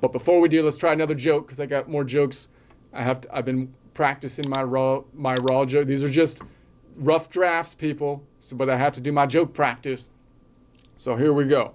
But before we do, let's try another joke because I got more jokes. I've been practicing my raw joke. These are just rough drafts, people. So, but I have to do my joke practice. So here we go.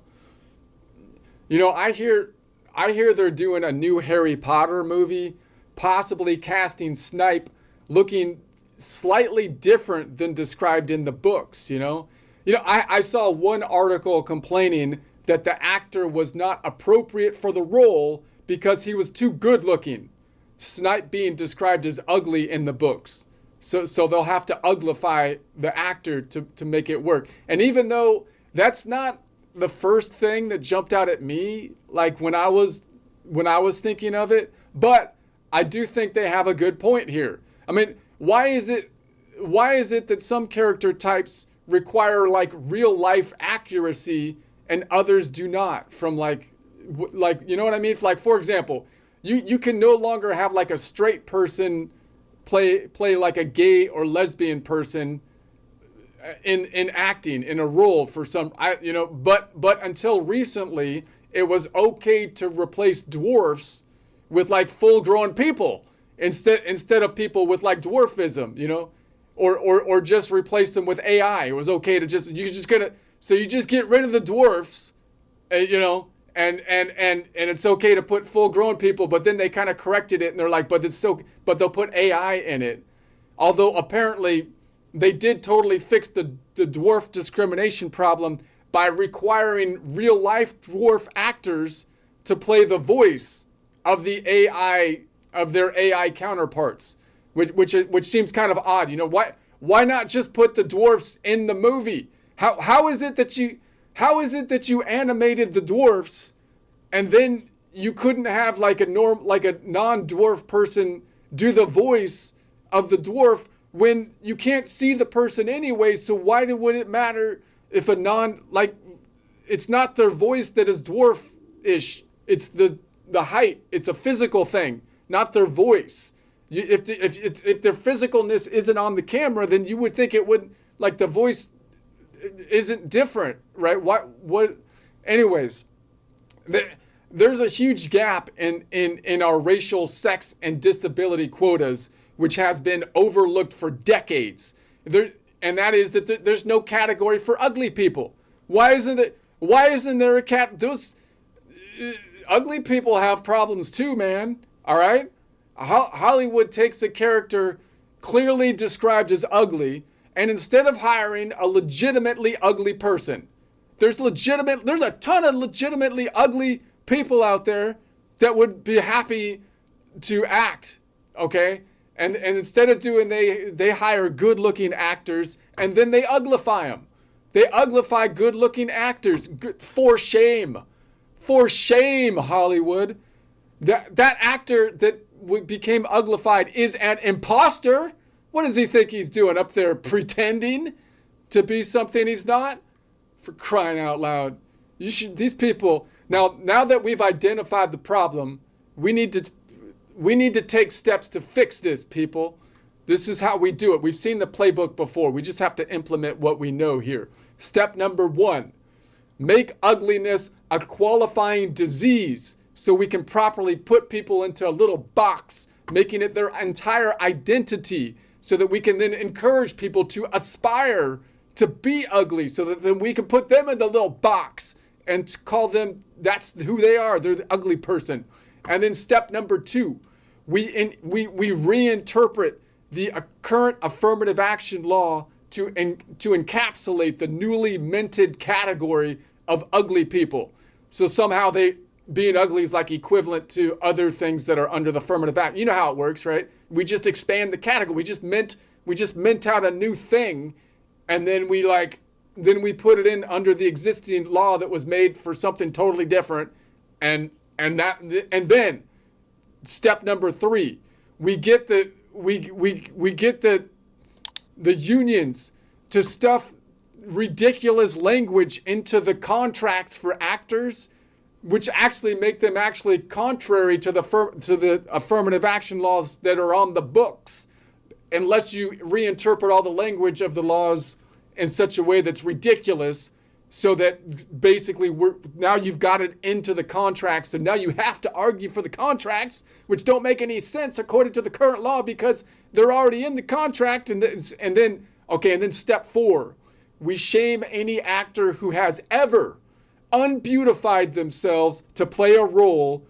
You know, I hear they're doing a new Harry Potter movie, possibly casting Snape looking slightly different than described in the books, you know? I saw one article complaining that the actor was not appropriate for the role because he was too good looking. Snape being described as ugly in the books. So they'll have to uglify the actor to make it work. And even though that's not the first thing that jumped out at me, like when I was thinking of it, but I do think they have a good point here. I mean, why is it that some character types require like real life accuracy and others do not? From like you know what I mean? Like, for example, you can no longer have like a straight person play like a gay or lesbian person in acting in a role for some, but until recently it was okay to replace dwarfs with like full grown people instead of people with like dwarfism, or just replace them with AI. It was okay to just get rid of the dwarfs, and it's okay to put full grown people, but then they kind of corrected it and they're like, but they'll put AI in it. Although apparently they did totally fix the dwarf discrimination problem by requiring real life dwarf actors to play the voice of the AI, of their AI counterparts, which seems kind of odd. Why not just put the dwarfs in the movie? How is it that you animated the dwarfs and then you couldn't have like a non-dwarf person do the voice of the dwarf when you can't see the person anyway? So why would it matter if it's not their voice that is dwarf-ish, it's the height. It's a physical thing, not their voice. If their physicalness isn't on the camera, then you would think it would, like, the voice isn't different, right? What? Anyways, there's a huge gap in our racial, sex, and disability quotas, which has been overlooked for decades. And that is that there's no category for ugly people. Why isn't there a cat? Those ugly people have problems too, man. All right? Hollywood takes a character clearly described as ugly, and instead of hiring a legitimately ugly person, there's a ton of legitimately ugly people out there that would be happy to act, okay? And instead of doing, they hire good-looking actors, and then they uglify them. They uglify good-looking actors. For shame. For shame, Hollywood. That actor that became uglified is an imposter. What does he think he's doing up there, pretending to be something he's not? For crying out loud. These people, now that we've identified the problem, we need to take steps to fix this, people. This is how we do it. We've seen the playbook before. We just have to implement what we know here. Step number 1, make ugliness a qualifying disease so we can properly put people into a little box, making it their entire identity so that we can then encourage people to aspire to be ugly so that then we can put them in the little box and call them, that's who they are. They're the ugly person. And then step number 2, we reinterpret the current affirmative action law to encapsulate the newly minted category of ugly people. So somehow being ugly is like equivalent to other things that are under the affirmative act. You know how it works, right? We just expand the category. We just mint out a new thing, and then we put it in under the existing law that was made for something totally different, and then step number 3, we get the unions to stuff ridiculous language into the contracts for actors, which actually make them actually contrary to the affirmative action laws that are on the books, unless you reinterpret all the language of the laws in such a way that's ridiculous so that basically now you've got it into the contracts, so now you have to argue for the contracts, which don't make any sense according to the current law because they're already in the contract. And then step 4, we shame any actor who has ever unbeautified themselves to play a role,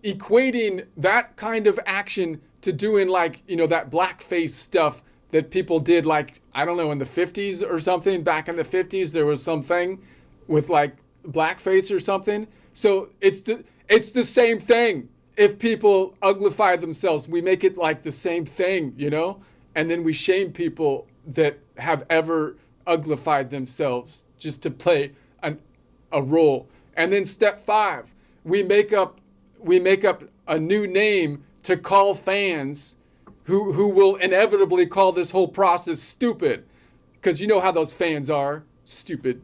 equating that kind of action to doing that blackface stuff that people did, I don't know, in the 50s or something. Back in the 50s, there was something with blackface or something. So it's the same thing. If people uglify themselves, we make it the same thing, and then we shame people that have ever uglified themselves just to play a role. And then step 5, we make up a new name to call fans who will inevitably call this whole process stupid, because you know how those fans are, stupid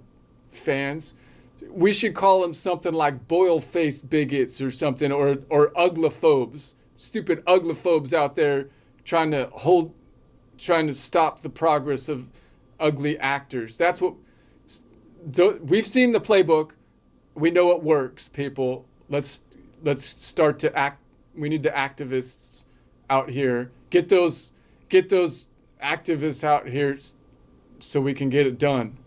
fans. We should call them something like boil-faced bigots or something, or ugliphobes, stupid ugliphobes out there trying to stop the progress of ugly actors. That's what we've seen the playbook. We know it works, people. Let's start to act. We need the activists out here. Get those activists out here so we can get it done.